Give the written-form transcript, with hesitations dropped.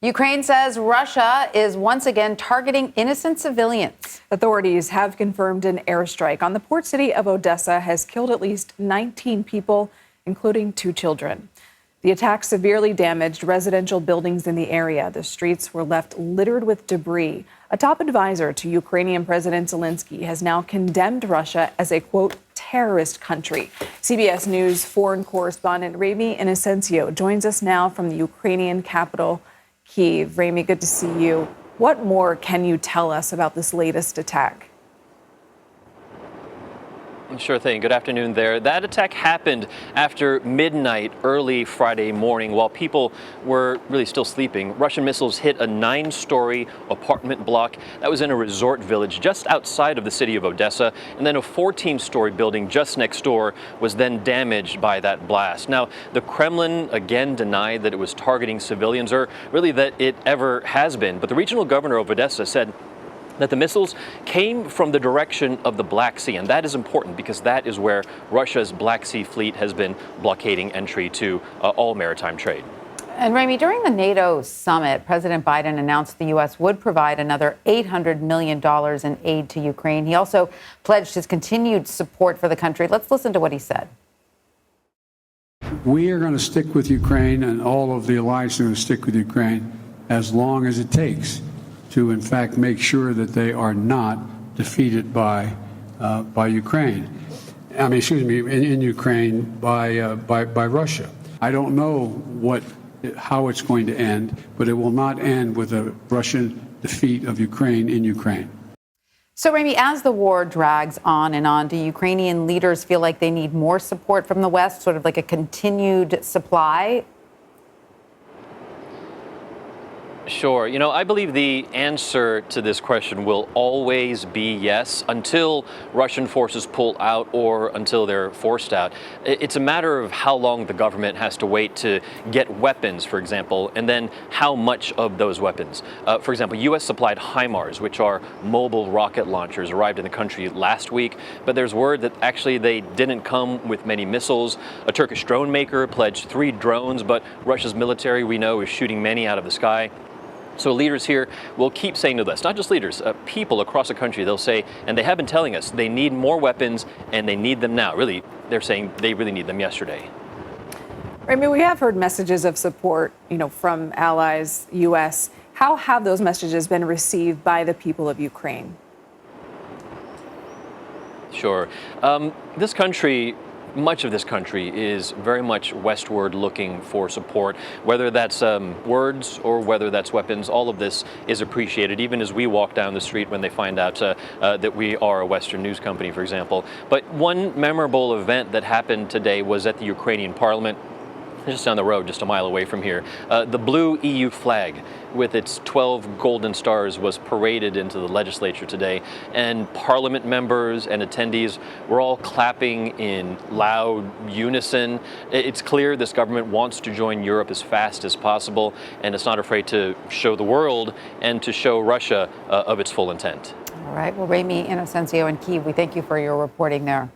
Ukraine says Russia is once again targeting innocent civilians. Authorities have confirmed an airstrike on the port city of Odesa has killed at least 19 people, including 2 children. The attack severely damaged residential buildings in the area. The streets were left littered with debris. A top advisor to Ukrainian President Zelensky has now condemned Russia as a, quote, terrorist country. CBS News foreign correspondent Ramy Inocencio joins us now from the Ukrainian capital, Kyiv. Ramy, good to see you. What more can you tell us about this latest attack? Sure thing. Good afternoon there. That attack happened after midnight early Friday morning while people were really still sleeping. Russian missiles hit a 9-story apartment block that was in a resort village just outside of the city of Odesa, and then a 14-story building just next door was then damaged by that blast. Now, the Kremlin again denied that it was targeting civilians, or really that it ever has been, but the regional governor of Odesa said that the missiles came from the direction of the Black Sea, and that is important because that is where Russia's Black Sea fleet has been blockading entry to all maritime trade. And Ramy, during the NATO summit, President Biden announced the U.S. would provide another $800 million in aid to Ukraine. He also pledged his continued support for the country. Let's listen to what he said. We are going to stick with Ukraine, and all of the alliance are going to stick with Ukraine as long as it takes to, in fact, make sure that they are not defeated by Ukraine. I mean, excuse me, in Ukraine by Russia. I don't know how it's going to end, but it will not end with a Russian defeat of Ukraine in Ukraine. So, Ramy, as the war drags on and on, do Ukrainian leaders feel like they need more support from the West, sort of like a continued supply? Sure. You know, I believe the answer to this question will always be yes, until Russian forces pull out or until they're forced out. It's a matter of how long the government has to wait to get weapons, for example, and then how much of those weapons. For example, U.S. supplied HIMARS, which are mobile rocket launchers, arrived in the country last week, but there's word that actually they didn't come with many missiles. A Turkish drone maker pledged 3 drones, but Russia's military, we know, is shooting many out of the sky. So leaders here will keep saying to us, not just leaders, people across the country, they'll say, and they have been telling us, they need more weapons and they need them now. Really, they're saying they really need them yesterday. Ramy, we have heard messages of support, from allies, U.S. How have those messages been received by the people of Ukraine? Sure. Much of this country is very much westward looking for support, whether that's words or whether that's weapons. All of this is appreciated, even as we walk down the street when they find out that we are a Western news company, for example. But one memorable event that happened today was at the Ukrainian parliament, just down the road, just a mile away from here. The blue EU flag with its 12 golden stars was paraded into the legislature today, and parliament members and attendees were all clapping in loud unison. It's clear this government wants to join Europe as fast as possible, and it's not afraid to show the world and to show Russia of its full intent. All right. Well, Ramy Inocencio in Kyiv, we thank you for your reporting there.